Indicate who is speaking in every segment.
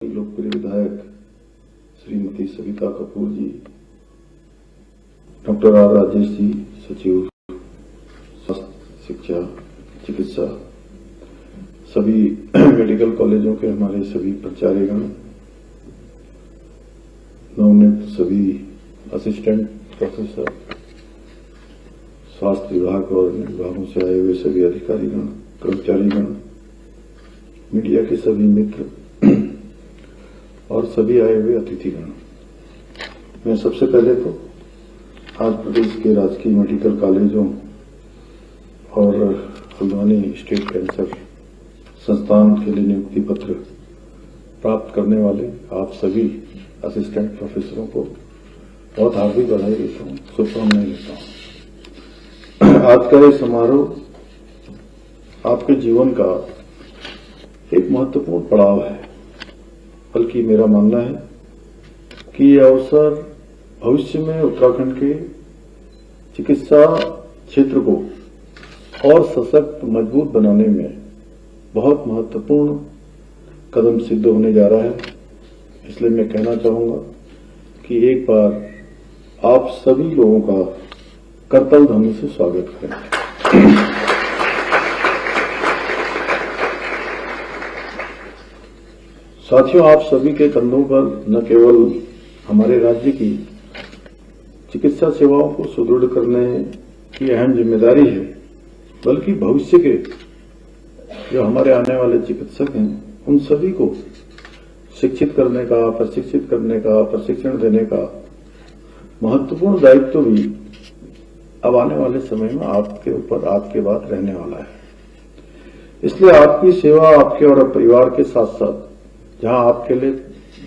Speaker 1: लोकप्रिय विधायक श्रीमती सविता कपूर जी, doctor R Rajesh ji, सचिव स्वास्थ्य शिक्षा चिकित्सा, सभी मेडिकल कॉलेजों के हमारे सभी प्राचार्यगण, नवनियुक्त सभी असिस्टेंट प्रोफेसर, स्वास्थ्य विभाग और अन्य विभागों से आए हुए सभी अधिकारीगण, कर्मचारीगण, मीडिया के सभी मित्र और सभी आए हुए अतिथिगण। मैं सबसे पहले तो आज प्रदेश के राजकीय मेडिकल कॉलेजों और हल्द्वानी स्टेट कैंसर संस्थान के लिए नियुक्ति पत्र प्राप्त करने वाले आप सभी असिस्टेंट प्रोफेसरों को बहुत हार्दिक बधाई देता हूँ, शुभकामनाएं देता हूँ। आज का ये समारोह आपके जीवन का एक महत्वपूर्ण पड़ाव है, बल्कि मेरा मानना है कि यह अवसर भविष्य में उत्तराखंड के चिकित्सा क्षेत्र को और सशक्त मजबूत बनाने में बहुत महत्वपूर्ण कदम सिद्ध होने जा रहा है। इसलिए मैं कहना चाहूंगा कि एक बार आप सभी लोगों का करतल ध्वनि से स्वागत करें। साथियों, आप सभी के कंधों पर न केवल हमारे राज्य की चिकित्सा सेवाओं को सुदृढ़ करने की अहम जिम्मेदारी है, बल्कि भविष्य के जो हमारे आने वाले चिकित्सक हैं उन सभी को शिक्षित करने का, प्रशिक्षित करने का, प्रशिक्षण देने का महत्वपूर्ण दायित्व भी अब आने वाले समय में आपके ऊपर, आपके बाद रहने वाला है। इसलिए आपकी सेवा आपके और परिवार के साथ साथ जहां आपके लिए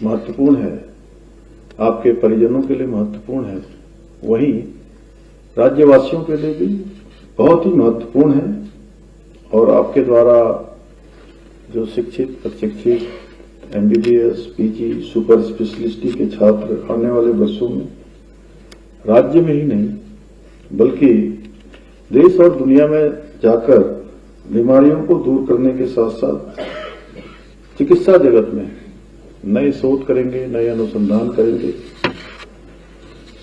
Speaker 1: महत्वपूर्ण है, आपके परिजनों के लिए महत्वपूर्ण है, वहीं राज्यवासियों के लिए भी बहुत ही महत्वपूर्ण है। और आपके द्वारा जो शिक्षित, प्रशिक्षित एमबीबीएस, पीजी, सुपर स्पेशलिस्टी के छात्र आने वाले वर्षों में राज्य में ही नहीं बल्कि देश और दुनिया में जाकर बीमारियों को दूर करने के साथ साथ चिकित्सा जगत में नए शोध करेंगे, नए अनुसंधान करेंगे।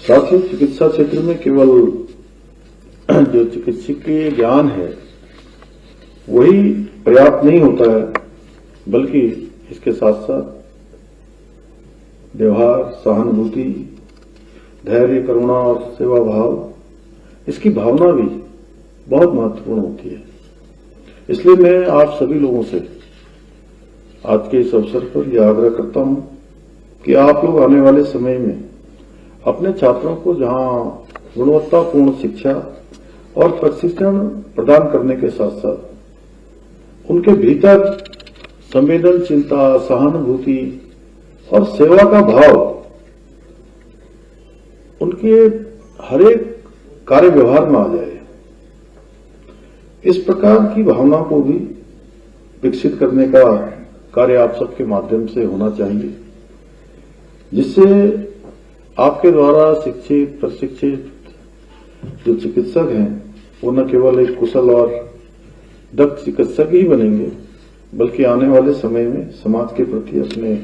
Speaker 1: साथ ही चिकित्सा क्षेत्र में केवल जो चिकित्सकीय ज्ञान है वही पर्याप्त नहीं होता है, बल्कि इसके साथ साथ व्यवहार, सहानुभूति, धैर्य, करुणा और सेवा भाव, इसकी भावना भी बहुत महत्वपूर्ण होती है। इसलिए मैं आप सभी लोगों से आज के इस अवसर पर यह आग्रह करता हूं कि आप लोग आने वाले समय में अपने छात्रों को जहां गुणवत्तापूर्ण शिक्षा और प्रशिक्षण प्रदान करने के साथ साथ उनके भीतर संवेदनशीलता, सहानुभूति और सेवा का भाव उनके हरेक कार्य व्यवहार में आ जाए, इस प्रकार की भावना को भी विकसित करने का कार्य आप सबके माध्यम से होना चाहिए, जिससे आपके द्वारा शिक्षित, प्रशिक्षित जो चिकित्सक हैं वो न केवल एक कुशल और दक्ष चिकित्सक ही बनेंगे, बल्कि आने वाले समय में समाज के प्रति अपने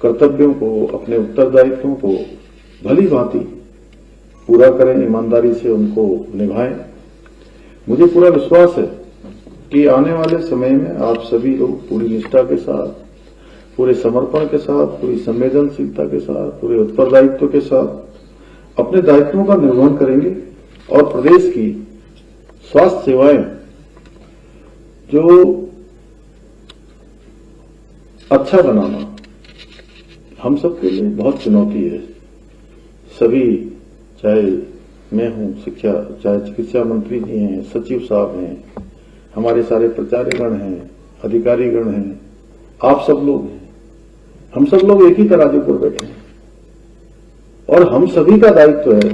Speaker 1: कर्तव्यों को, अपने उत्तरदायित्वों को भली भांति पूरा करें, ईमानदारी से उनको निभाएं। मुझे पूरा विश्वास है कि आने वाले समय में आप सभी लोग पूरी निष्ठा के साथ, पूरे समर्पण के साथ, पूरी संवेदनशीलता के साथ, पूरे उत्तरदायित्व के साथ अपने दायित्वों का निर्वहन करेंगे और प्रदेश की स्वास्थ्य सेवाएं जो अच्छा बनाना हम सबके लिए बहुत चुनौती है। सभी, चाहे मैं हूं शिक्षा, चाहे चिकित्सा मंत्री जी हैं, सचिव साहब हैं, हमारे सारे प्राचार्यगण हैं, अधिकारीगण हैं, आप सब लोग हैं, हम सब लोग एक ही तराजू पर बैठे हैं और हम सभी का दायित्व है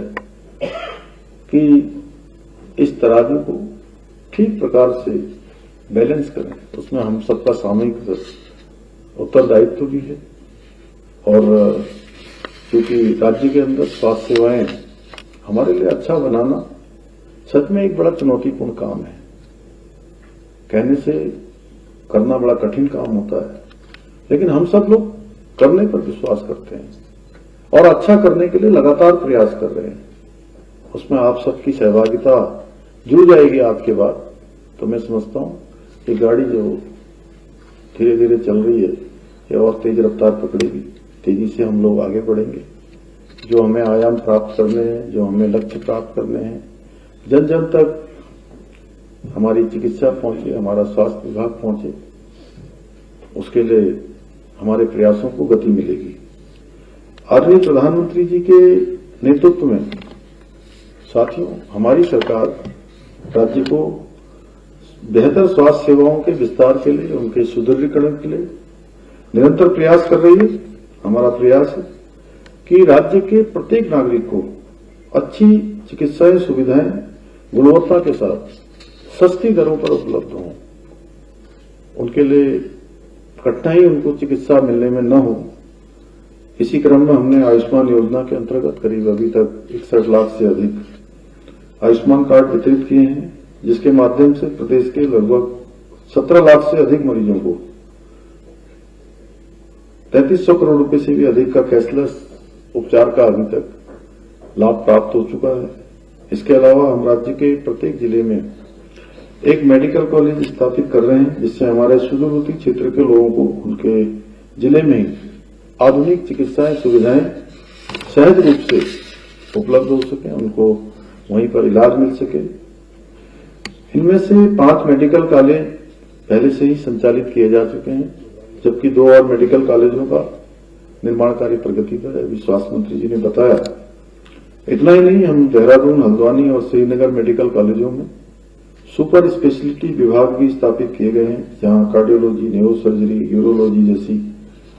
Speaker 1: कि इस तराजू को ठीक प्रकार से बैलेंस करें। उसमें हम सबका सामूहिक उत्तरदायित्व भी है। और क्योंकि राज्य के अंदर स्वास्थ्य सेवाएं हमारे लिए अच्छा बनाना सच में एक बड़ा चुनौतीपूर्ण काम है। कहने से करना बड़ा कठिन काम होता है, लेकिन हम सब लोग करने पर विश्वास करते हैं और अच्छा करने के लिए लगातार प्रयास कर रहे हैं। उसमें आप सबकी सहभागिता जुड़ जाएगी आज के बाद, तो मैं समझता हूं कि गाड़ी जो धीरे धीरे चल रही है ये और तेज रफ्तार पकड़ेगी, तेजी से हम लोग आगे बढ़ेंगे। जो हमें आयाम प्राप्त करने हैं, जो हमें लक्ष्य प्राप्त करने हैं, जन जन तक हमारी चिकित्सा पहुंचे, हमारा स्वास्थ्य विभाग पहुंचे, उसके लिए हमारे प्रयासों को गति मिलेगी। आदरणीय प्रधानमंत्री जी के नेतृत्व में साथियों हमारी सरकार राज्य को बेहतर स्वास्थ्य सेवाओं के विस्तार के लिए, उनके सुदृढ़ीकरण के लिए निरंतर प्रयास कर रही है। हमारा प्रयास है कि राज्य के प्रत्येक नागरिक को अच्छी चिकित्सा सुविधाएं गुणवत्ता के साथ सस्ती दरों पर उपलब्ध हों, उनके लिए कठिनाई उनको चिकित्सा मिलने में न हो। इसी क्रम में हमने आयुष्मान योजना के अंतर्गत करीब अभी तक 61 लाख से अधिक आयुष्मान कार्ड वितरित किए हैं, जिसके माध्यम से प्रदेश के लगभग 17 लाख से अधिक मरीजों को 3300 करोड़ रुपए से भी अधिक का कैशलेस उपचार का अभी तक लाभ प्राप्त हो चुका है। इसके अलावा हम राज्य के प्रत्येक जिले में एक मेडिकल कॉलेज स्थापित कर रहे हैं, जिससे हमारे सुदूरवर्ती क्षेत्र के लोगों को उनके जिले में ही आधुनिक चिकित्सा सुविधाएं सहज रूप से उपलब्ध हो सके, उनको वहीं पर इलाज मिल सके। इनमें से 5 मेडिकल कॉलेज पहले से ही संचालित किए जा चुके हैं, जबकि 2 और मेडिकल कॉलेजों का निर्माण कार्य प्रगति पर है, अभी स्वास्थ्य मंत्री जी ने बताया। इतना ही नहीं, हम देहरादून, हल्द्वानी और श्रीनगर मेडिकल कॉलेजों में सुपर स्पेशलिटी विभाग भी स्थापित किए गए हैं, जहां कार्डियोलॉजी, न्यूरोसर्जरी, यूरोलॉजी जैसी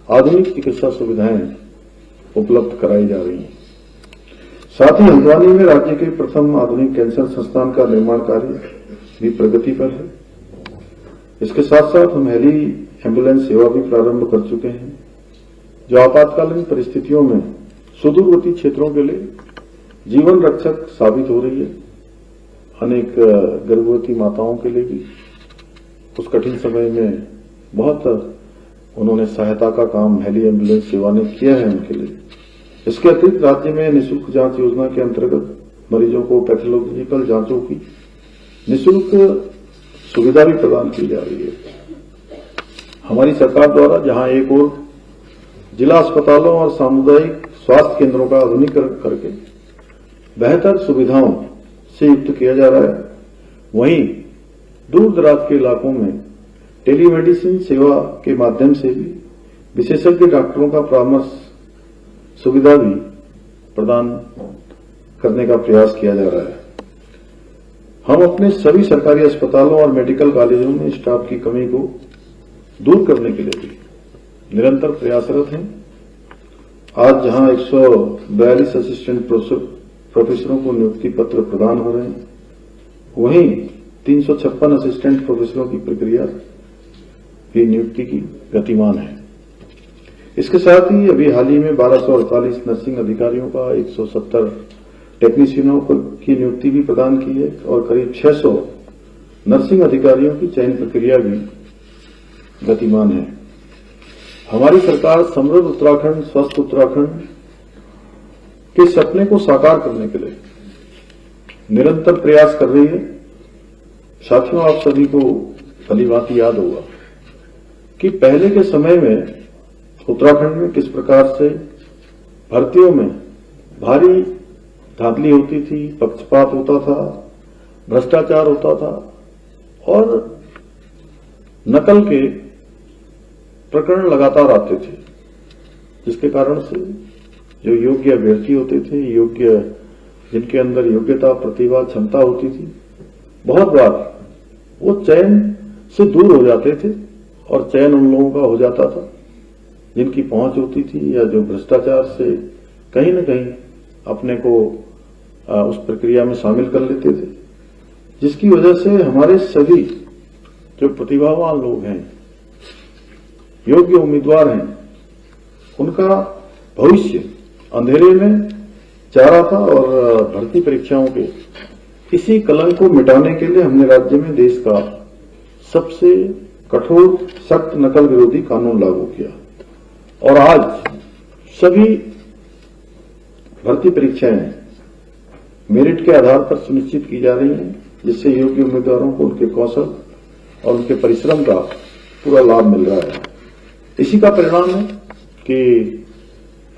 Speaker 1: आधुनिक चिकित्सा सुविधाएं उपलब्ध कराई जा रही हैं। साथ ही हल्द्वानी में राज्य के प्रथम आधुनिक कैंसर संस्थान का निर्माण कार्य भी प्रगति पर है। इसके साथ साथ हम हेली एम्बुलेंस सेवा भी प्रारंभ कर चुके हैं, जो आपातकालीन परिस्थितियों में सुदूरवर्ती क्षेत्रों के लिए जीवन रक्षक साबित हो रही है। अनेक गर्भवती माताओं के लिए भी उस कठिन समय में बहुत उन्होंने सहायता का काम हेली एम्बुलेंस सेवा ने किया है उनके लिए। इसके अतिरिक्त राज्य में निःशुल्क जांच योजना के अंतर्गत मरीजों को पैथोलॉजिकल जांचों की निःशुल्क सुविधा भी प्रदान की जा रही है। हमारी सरकार द्वारा जहां एक ओर जिला अस्पतालों और सामुदायिक स्वास्थ्य केंद्रों का आधुनिकीकरण करके बेहतर सुविधाओं से युक्त किया जा रहा है, वहीं दूर दराज के इलाकों में टेलीमेडिसिन सेवा के माध्यम से भी विशेषज्ञ डॉक्टरों का परामर्श सुविधा भी प्रदान करने का प्रयास किया जा रहा है। हम अपने सभी सरकारी अस्पतालों और मेडिकल कॉलेजों में स्टाफ की कमी को दूर करने के लिए भी निरंतर प्रयासरत हैं। आज जहां 142 असिस्टेंट प्रोफेसरों को नियुक्ति पत्र प्रदान हो रहे हैं, वहीं 356 असिस्टेंट प्रोफेसरों की प्रक्रिया की नियुक्ति की गतिमान है। इसके साथ ही अभी हाल ही में 1248 नर्सिंग अधिकारियों का 170 टेक्नीशियनों की नियुक्ति भी प्रदान की है और करीब 600 नर्सिंग अधिकारियों की चयन प्रक्रिया भी गतिमान है। हमारी सरकार समृद्ध उत्तराखंड, स्वस्थ उत्तराखंड के सपने को साकार करने के लिए निरंतर प्रयास कर रही है। साथियों, आप सभी को भलीभांति याद होगा कि पहले के समय में उत्तराखंड में किस प्रकार से भर्तियों में भारी धांधली होती थी, पक्षपात होता था, भ्रष्टाचार होता था और नकल के प्रकरण लगातार आते थे, जिसके कारण से जो योग्य अभ्यर्थी होते थे, योग्य जिनके अंदर योग्यता, प्रतिभा, क्षमता होती थी, बहुत बार वो चयन से दूर हो जाते थे और चयन उन लोगों का हो जाता था जिनकी पहुंच होती थी या जो भ्रष्टाचार से कहीं न कहीं अपने को उस प्रक्रिया में शामिल कर लेते थे, जिसकी वजह से हमारे सभी जो प्रतिभावान लोग हैं, योग्य उम्मीदवार हैं, उनका भविष्य अंधेरे में जा रहा था। और भर्ती परीक्षाओं के इसी कलंक को मिटाने के लिए हमने राज्य में देश का सबसे कठोर सख्त नकल विरोधी कानून लागू किया। और आज सभी भर्ती परीक्षाएं मेरिट के आधार पर सुनिश्चित की जा रही हैं, जिससे योग्य उम्मीदवारों को उनके कौशल और उनके परिश्रम का पूरा लाभ मिल रहा है। इसी का परिणाम है कि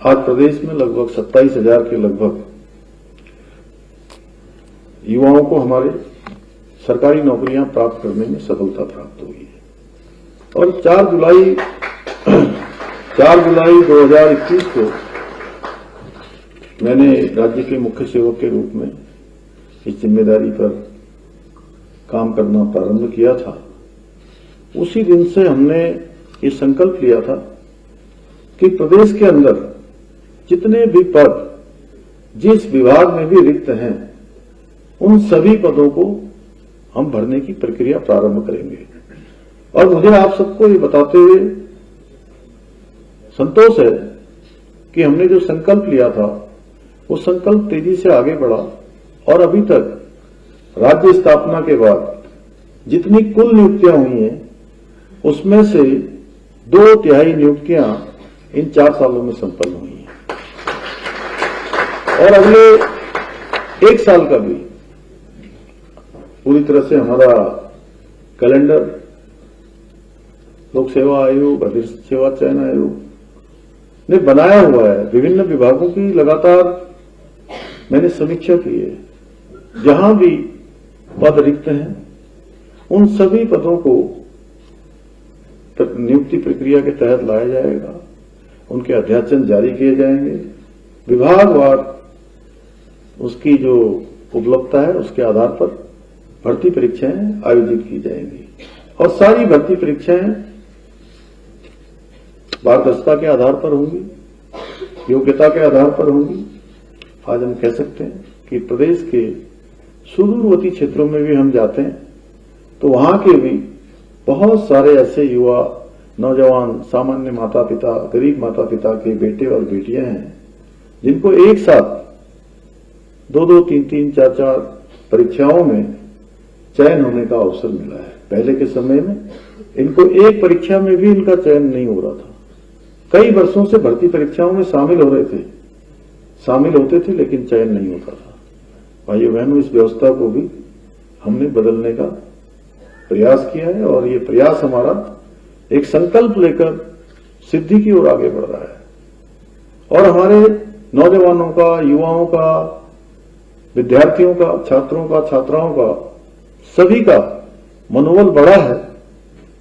Speaker 1: आज प्रदेश में लगभग 27,000 के लगभग युवाओं को हमारे सरकारी नौकरियां प्राप्त करने में सफलता प्राप्त हुई है। और 4 जुलाई 2021 को मैंने राज्य के मुख्य सेवक के रूप में इस जिम्मेदारी पर काम करना प्रारंभ किया था। उसी दिन से हमने ये संकल्प लिया था कि प्रदेश के अंदर जितने भी पद जिस विभाग में भी रिक्त हैं, उन सभी पदों को हम भरने की प्रक्रिया प्रारंभ करेंगे। और मुझे आप सबको ये बताते हुए संतोष है कि हमने जो संकल्प लिया था वो संकल्प तेजी से आगे बढ़ा और अभी तक राज्य स्थापना के बाद जितनी कुल नियुक्तियां हुई हैं उसमें से 2/3 नियुक्तियां इन 4 सालों में संपन्न हुई हैं। और अगले 1 साल का भी पूरी तरह से हमारा कैलेंडर लोक सेवा आयोग, अधीक्षण सेवा चयन आयोग ने बनाया हुआ है। विभिन्न विभागों की लगातार मैंने समीक्षा की है। जहां भी पद रिक्त हैं उन सभी पदों को नियुक्ति प्रक्रिया के तहत लाया जाएगा, उनके अध्याचन जारी किए जाएंगे, विभागवार उसकी जो उपलब्धता है उसके आधार पर भर्ती परीक्षाएं आयोजित की जाएंगी। और सारी भर्ती परीक्षाएं पारदर्शिता के आधार पर होंगी, योग्यता के आधार पर होंगी। आज हम कह सकते हैं कि प्रदेश के सुदूरवर्ती क्षेत्रों में भी हम जाते हैं तो वहां के भी बहुत सारे ऐसे युवा, नौजवान, सामान्य माता पिता, गरीब माता पिता के बेटे और बेटियां हैं जिनको एक साथ 2-2, 3-3, 4-4 परीक्षाओं में चयन होने का अवसर मिला है। पहले के समय में इनको एक परीक्षा में भी इनका चयन नहीं हो रहा था। कई वर्षों से भर्ती परीक्षाओं में शामिल होते थे लेकिन चयन नहीं होता था। भाइयों बहनों, इस व्यवस्था को भी हमने बदलने का प्रयास किया है और ये प्रयास हमारा एक संकल्प लेकर सिद्धि की ओर आगे बढ़ रहा है। और हमारे नौजवानों का, युवाओं का, विद्यार्थियों का, छात्रों का, छात्राओं का, सभी का मनोबल बढ़ा है।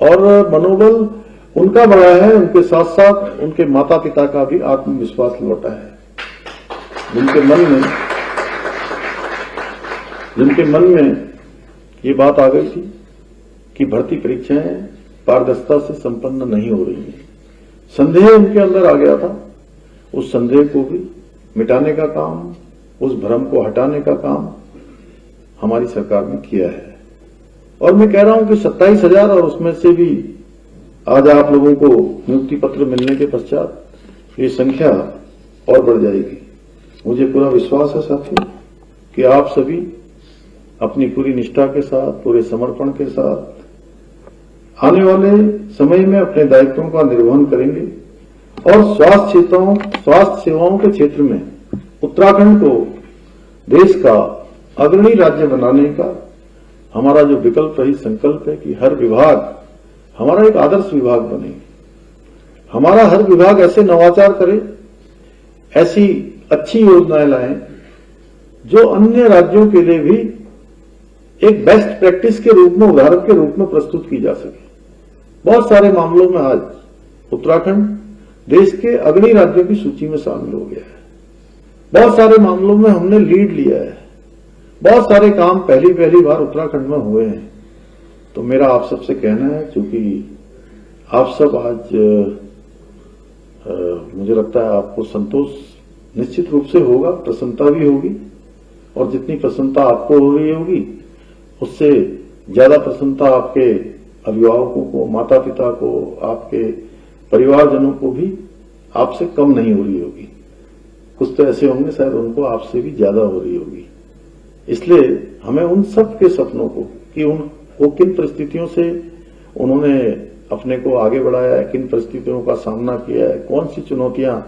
Speaker 1: और मनोबल उनका बढ़ा है, उनके साथ साथ उनके माता पिता का भी आत्मविश्वास लौटा है। जिनके मन में ये बात आ गई थी कि भर्ती परीक्षाएं पारदर्शिता से संपन्न नहीं हो रही हैं, संदेह उनके अंदर आ गया था। उस संदेह को भी मिटाने का काम, उस भ्रम को हटाने का काम हमारी सरकार ने किया है। और मैं कह रहा हूं कि 27,000 और उसमें से भी आज आप लोगों को नियुक्ति पत्र मिलने के पश्चात ये संख्या और बढ़ जाएगी। मुझे पूरा विश्वास है साथियों कि आप सभी अपनी पूरी निष्ठा के साथ, पूरे समर्पण के साथ आने वाले समय में अपने दायित्वों का निर्वहन करेंगे और स्वास्थ्य सेवाओं के क्षेत्र में उत्तराखंड को देश का अग्रणी राज्य बनाने का हमारा जो विकल्प रही संकल्प है कि हर विभाग हमारा एक आदर्श विभाग बने, हमारा हर विभाग ऐसे नवाचार करे, ऐसी अच्छी योजनाएं लाएं जो अन्य राज्यों के लिए भी एक बेस्ट प्रैक्टिस के रूप में, उदाहरण के रूप में प्रस्तुत की जा सके। बहुत सारे मामलों में आज उत्तराखंड देश के अग्रणी राज्यों की सूची में शामिल हो गया है। बहुत सारे मामलों में हमने लीड लिया है। बहुत सारे काम पहली बार उत्तराखंड में हुए हैं। तो मेरा आप सबसे कहना है, क्योंकि आप सब आज मुझे लगता है आपको संतोष निश्चित रूप से होगा, प्रसन्नता भी होगी। और जितनी प्रसन्नता आपको हो रही होगी उससे ज्यादा प्रसन्नता आपके अभिभावकों को, माता पिता को, आपके परिवारजनों को भी आपसे कम नहीं हो रही होगी। कुछ तो ऐसे होंगे शायद उनको आपसे भी ज्यादा हो रही होगी। इसलिए हमें उन सब के सपनों को, कि वो किन परिस्थितियों से उन्होंने अपने को आगे बढ़ाया है, किन परिस्थितियों का सामना किया है, कौन सी चुनौतियां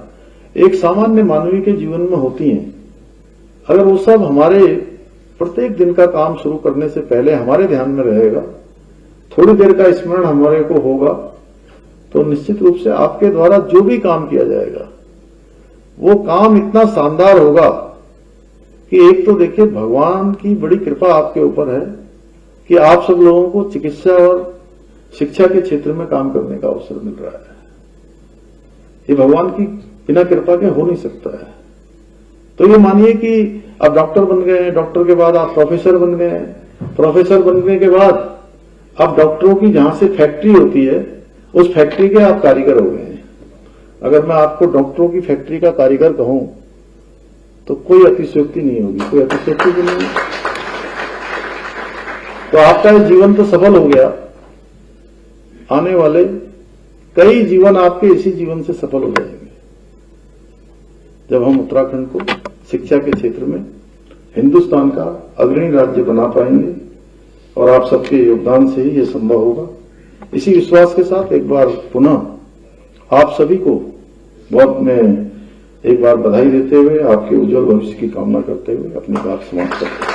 Speaker 1: एक सामान्य मानवीय के जीवन में होती हैं, अगर वो सब हमारे प्रत्येक दिन का काम शुरू करने से पहले हमारे ध्यान में रहेगा, थोड़ी देर का स्मरण हमारे को होगा, तो निश्चित रूप से आपके द्वारा जो भी काम किया जाएगा वो काम इतना शानदार होगा कि एक तो देखिए भगवान की बड़ी कृपा आपके ऊपर है कि आप सब लोगों को चिकित्सा और शिक्षा के क्षेत्र में काम करने का अवसर मिल रहा है। ये भगवान की बिना कृपा के हो नहीं सकता है। तो ये मानिए कि आप डॉक्टर बन गए, डॉक्टर के बाद आप प्रोफेसर बन गए, प्रोफेसर बनने के बाद अब डॉक्टरों की जहां से फैक्ट्री होती है उस फैक्ट्री के आप कारीगर हो गए हैं। अगर मैं आपको डॉक्टरों की फैक्ट्री का कारीगर कहूं तो कोई अतिशयोक्ति नहीं होगी, कोई अतिशयोक्ति भी नहीं। तो आपका ये जीवन तो सफल हो गया, आने वाले कई जीवन आपके इसी जीवन से सफल हो जाएंगे जब हम उत्तराखंड को शिक्षा के क्षेत्र में हिंदुस्तान का अग्रणी राज्य बना पाएंगे, और आप सबके योगदान से ही ये संभव होगा। इसी विश्वास के साथ एक बार पुनः आप सभी को बहुत मैं एक बार बधाई देते हुए आपके उज्जवल भविष्य की कामना करते हुए अपनी बात समाप्त करता हूं।